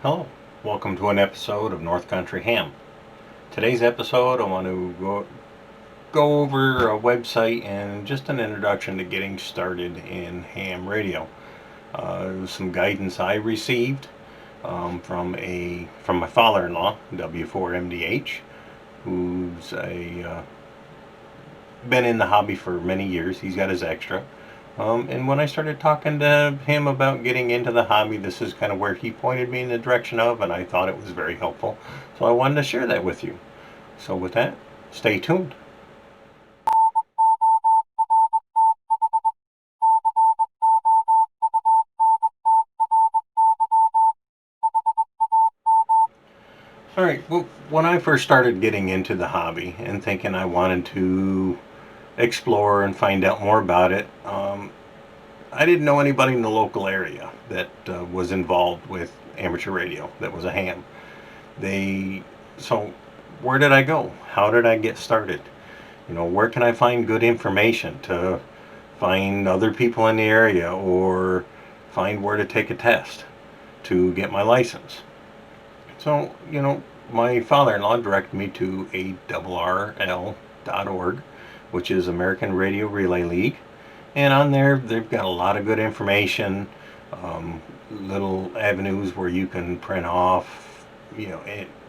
Hello, welcome to an episode of North Country Ham. Today's episode, I want to go over a website and just an introduction to getting started in ham radio. It was some guidance I received from my father-in-law, W4MDH, who's a been in the hobby for many years. He's got his extra. And when I started talking to him about getting into the hobby, this is kind of where he pointed me in the direction of, and I thought it was very helpful. So I wanted to share that with you. So with that, stay tuned. All right. Well, when I first started getting into the hobby and thinking I wanted to explore and find out more about it, I didn't know anybody in the local area that was involved with amateur radio that was a ham. They so where did I go? How did I get started? Where can I find good information to find other people in the area or find where to take a test to get my license? So, my father-in-law directed me to AWRL.org, which is American Radio Relay League. And on there, they've got a lot of good information, little avenues where you can print off,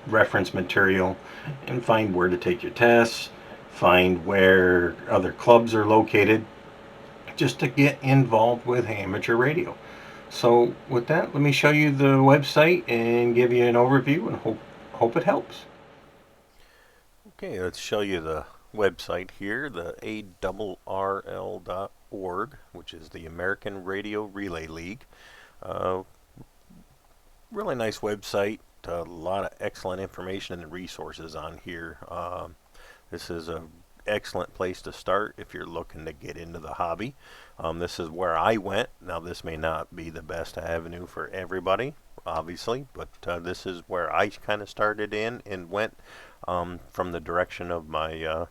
reference material and find where to take your tests, find where other clubs are located, just to get involved with amateur radio. So with that, let me show you the website and give you an overview and hope it helps. Okay, let's show you the website here, the AWRL.org, which is the American Radio Relay League. Uh, Really nice website. A lot of excellent information and resources on here. This is an excellent place to start if you're looking to get into the hobby. This is where I went. Now, this may not be the best avenue for everybody, obviously, but this is where I kind of started in and went from the direction of my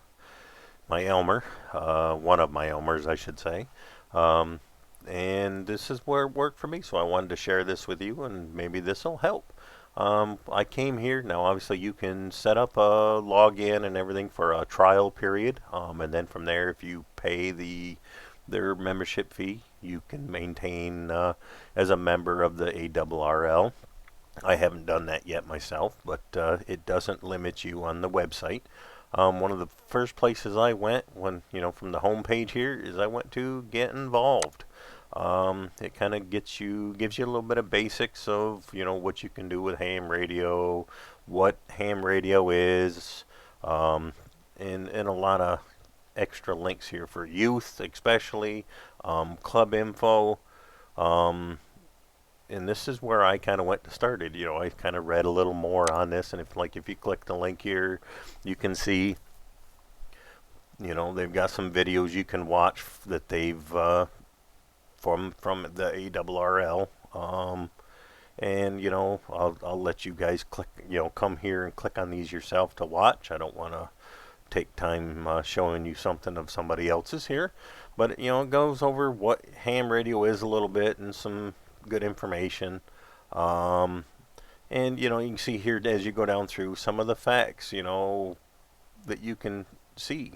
Elmer, one of my Elmers, I should say. Um, and this is where it worked for me, so I wanted to share this with you, and maybe this will help. I came here. Now, obviously, you can set up a login and everything for a trial period, and then from there, if you pay their membership fee, you can maintain as a member of the ARRL. I haven't done that yet myself, but it doesn't limit you on the website. One of the first places I went when, from the home page here is I went to get involved. It kind of gives you a little bit of basics of, what you can do with ham radio, what ham radio is, and a lot of extra links here for youth, especially, club info. Um, and this is where I kind of went to started. I kind of read a little more on this, and if you click the link here, you can see, they've got some videos you can watch that they've from the ARRL. And I'll let you guys click, come here and click on these yourself to watch. I don't want to take time showing you something of somebody else's here, but it goes over what ham radio is a little bit and some good information. Um, and you can see here as you go down through some of the facts, that you can see,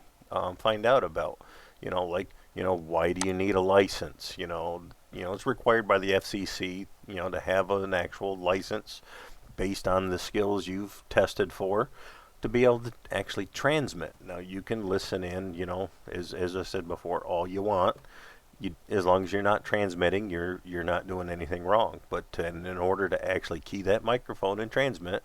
find out about. Like why do you need a license? It's required by the FCC, to have an actual license based on the skills you've tested for to be able to actually transmit. Now you can listen in, as I said before, all you want. As long as you're not transmitting, you're not doing anything wrong. But in order to actually key that microphone and transmit,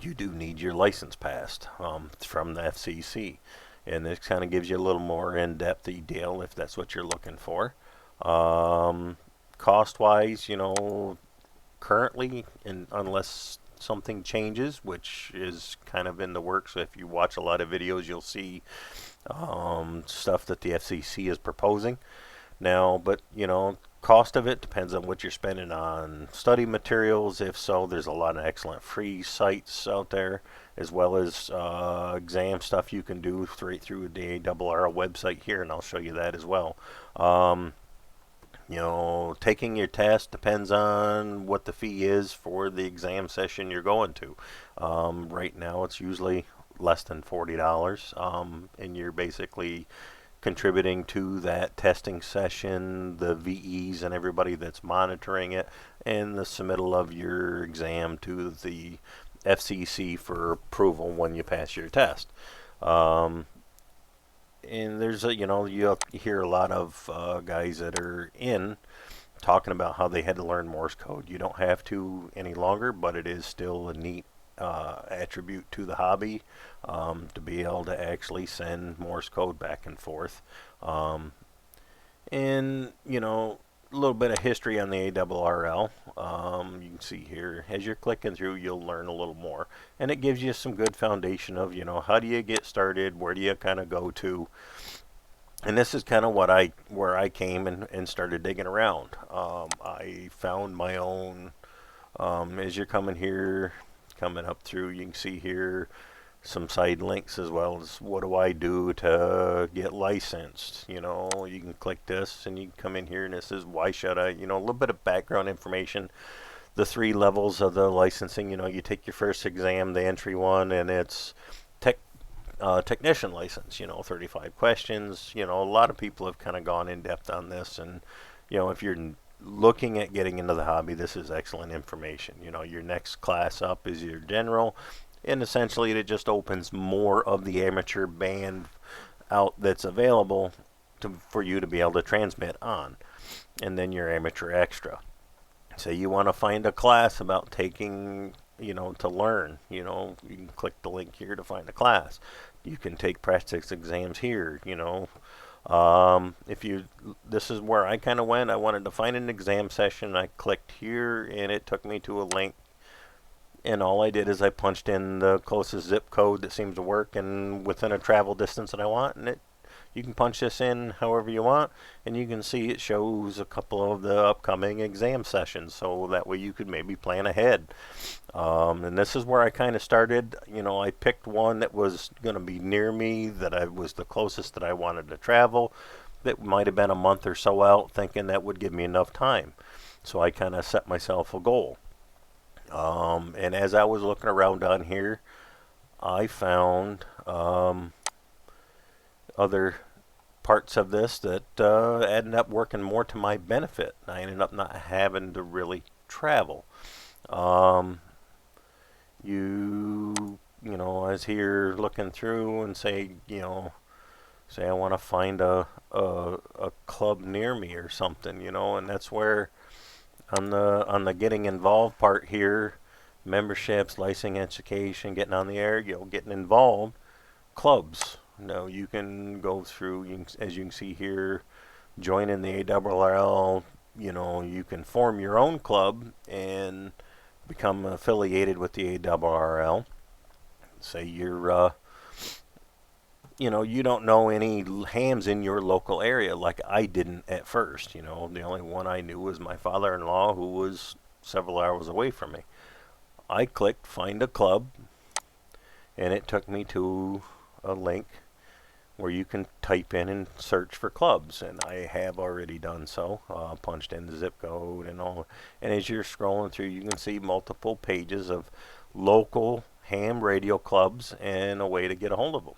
you do need your license passed from the FCC, and this kind of gives you a little more in-depth detail if that's what you're looking for. Um, Cost-wise, currently, and unless something changes, which is kind of in the works. If you watch a lot of videos, you'll see stuff that the FCC is proposing now. But cost of it depends on what you're spending on study materials. If so, there's a lot of excellent free sites out there, as well as exam stuff you can do straight through the ARRL website here, and I'll show you that as well. Um, Taking your test depends on what the fee is for the exam session you're going to. Right now, it's usually less than $40, and you're basically contributing to that testing session, the VEs and everybody that's monitoring it, and the submittal of your exam to the FCC for approval when you pass your test. Um, and there's you hear a lot of guys that are in talking about how they had to learn Morse code. You don't have to any longer, but it is still a neat attribute to the hobby, to be able to actually send Morse code back and forth. Um, and, a little bit of history on the AWRL. You can see here, as you're clicking through, you'll learn a little more. And it gives you some good foundation of, how do you get started? Where do you kind of go to? And this is kind of where I came and started digging around. I found my own, as you're coming up through, you can see here some side links as well as what do I do to get licensed. You can click this and you can come in here and this is why should I, a little bit of background information. The 3 levels of the licensing, you take your first exam, the entry one, and it's technician license, 35 questions. A lot of people have kind of gone in depth on this, and if you're looking at getting into the hobby, this is excellent information. Your next class up is your general, and essentially it just opens more of the amateur band out that's available for you to be able to transmit on. And then your amateur extra. Say you want to find a class about taking, to learn, you can click the link here to find a class. You can take practice exams here, this is where I kind of went. I wanted to find an exam session. I clicked here and it took me to a link. And all I did is I punched in the closest zip code that seems to work and within a travel distance that I want. And you can punch this in however you want. And you can see it shows a couple of the upcoming exam sessions. So that way you could maybe plan ahead. And this is where I kind of started. I picked one that was going to be near me, that I was the closest that I wanted to travel. That might have been a month or so out, thinking that would give me enough time. So I kind of set myself a goal. And as I was looking around on here, I found other parts of this that ended up working more to my benefit. I ended up not having to really travel. I was here looking through and say I want to find a club near me or something, and that's where on the getting involved part here, memberships, licensing, education, getting on the air, getting involved, clubs. You can go through, as you can see here, join in the AWRL. You can form your own club and become affiliated with the AWRL. Say you're you don't know any hams in your local area, like I didn't at first. The only one I knew was my father-in-law, who was several hours away from me. I clicked find a club, and it took me to a link where you can type in and search for clubs, and I have already done so. Punched in the zip code and all, and as you're scrolling through, you can see multiple pages of local ham radio clubs and a way to get a hold of them.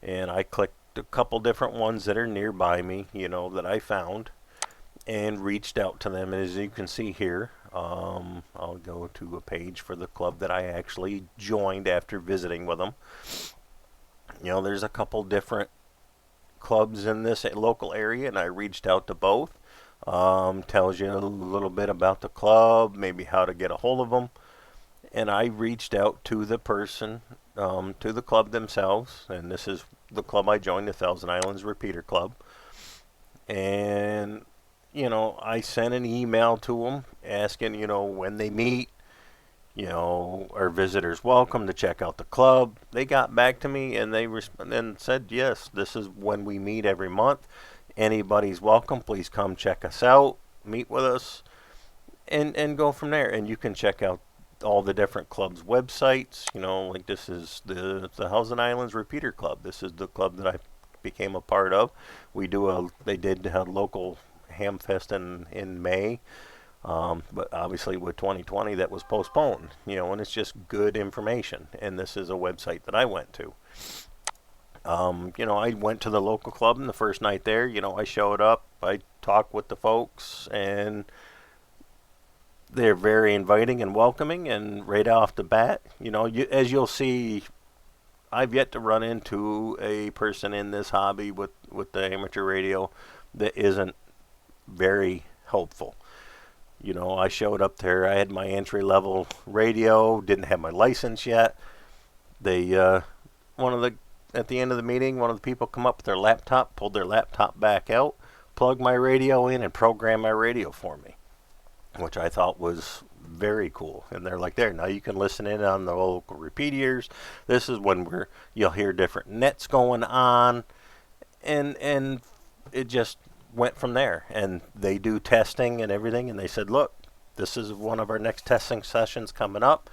And I clicked a couple different ones that are nearby me, that I found, and reached out to them. And as you can see here, I'll go to a page for the club that I actually joined after visiting with them. There's a couple different clubs in this local area, and I reached out to both. Tells you a little bit about the club, maybe how to get a hold of them. And I reached out to the person, to the club themselves, and this is the club I joined, the Thousand Islands Repeater Club. And, I sent an email to them asking, when they meet, are visitors welcome to check out the club? They got back to me and and said, yes, this is when we meet every month. Anybody's welcome. Please come check us out, meet with us, and go from there. And you can check out all the different clubs' websites. Like this is the Thousand Islands Repeater Club. This is the club that I became a part of. They did have local Hamfest in May. But obviously with 2020 that was postponed, and it's just good information. And this is a website that I went to. I went to the local club and the first night there, I showed up, I talked with the folks, and they're very inviting and welcoming. And right off the bat, as you'll see, I've yet to run into a person in this hobby with the amateur radio that isn't very helpful. I showed up there, I had my entry level radio, didn't have my license yet. They, at the end of the meeting, one of the people come up with their laptop, pulled their laptop back out, plugged my radio in, and programmed my radio for me, which I thought was very cool. And they're like, there, now you can listen in on the local repeaters. This is when you'll hear different nets going on, and it just went from there. And they do testing and everything, and they said, look, this is one of our next testing sessions coming up.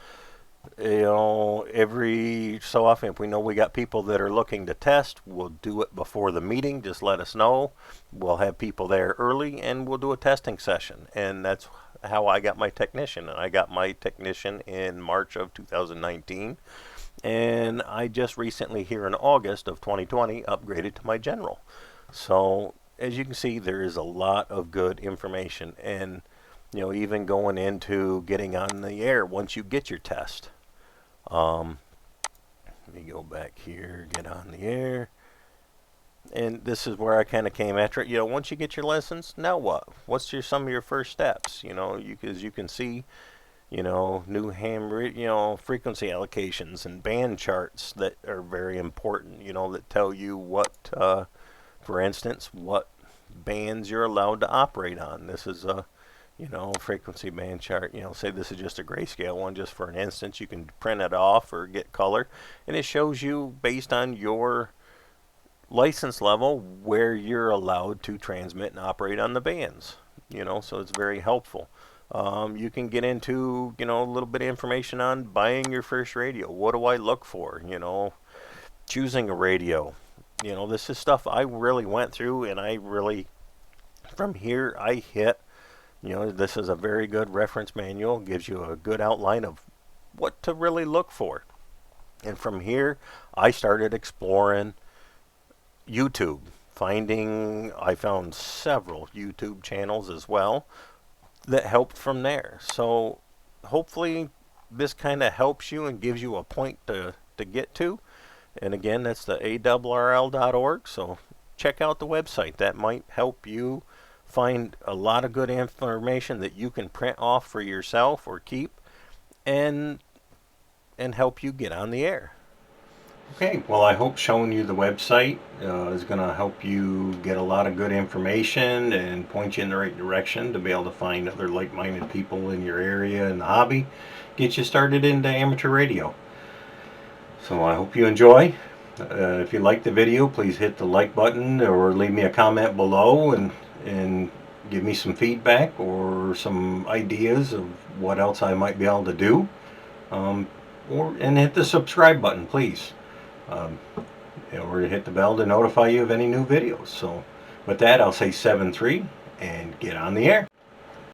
Every so often, if we know we got people that are looking to test, we'll do it before the meeting. Just let us know. We'll have people there early, and we'll do a testing session. And that's how I got my technician. And I got my technician in March of 2019. And I just recently, here in August of 2020, upgraded to my general. So as you can see, there is a lot of good information. And even going into getting on the air once you get your test. Let me go back here, get on the air. And this is where I kind of came after it. Once you get your license, now what? What's some of your first steps? As you can see, new frequency allocations and band charts that are very important, that tell you what, for instance, what bands you're allowed to operate on. This is a frequency band chart. Say this is just a grayscale one, just for an instance. You can print it off or get color, and it shows you based on your license level where you're allowed to transmit and operate on the bands. So it's very helpful. You can get into a little bit of information on buying your first radio. What do I look for? Choosing a radio. This is stuff I really went through, and I really, from here, I hit. This is a very good reference manual. Gives you a good outline of what to really look for. And from here, I started exploring YouTube. I found several YouTube channels as well that helped from there. So hopefully this kind of helps you and gives you a point to get to. And again, that's the AWRL.org. So check out the website. That might help you find a lot of good information that you can print off for yourself or keep and help you get on the air. Okay, well, I hope showing you the website is going to help you get a lot of good information and point you in the right direction to be able to find other like-minded people in your area in the hobby, get you started into amateur radio. So I hope you enjoy. If you like the video, please hit the like button or leave me a comment below and give me some feedback or some ideas of what else I might be able to do. And hit the subscribe button, please. Or hit the bell to notify you of any new videos. So with that, I'll say 7-3 and get on the air.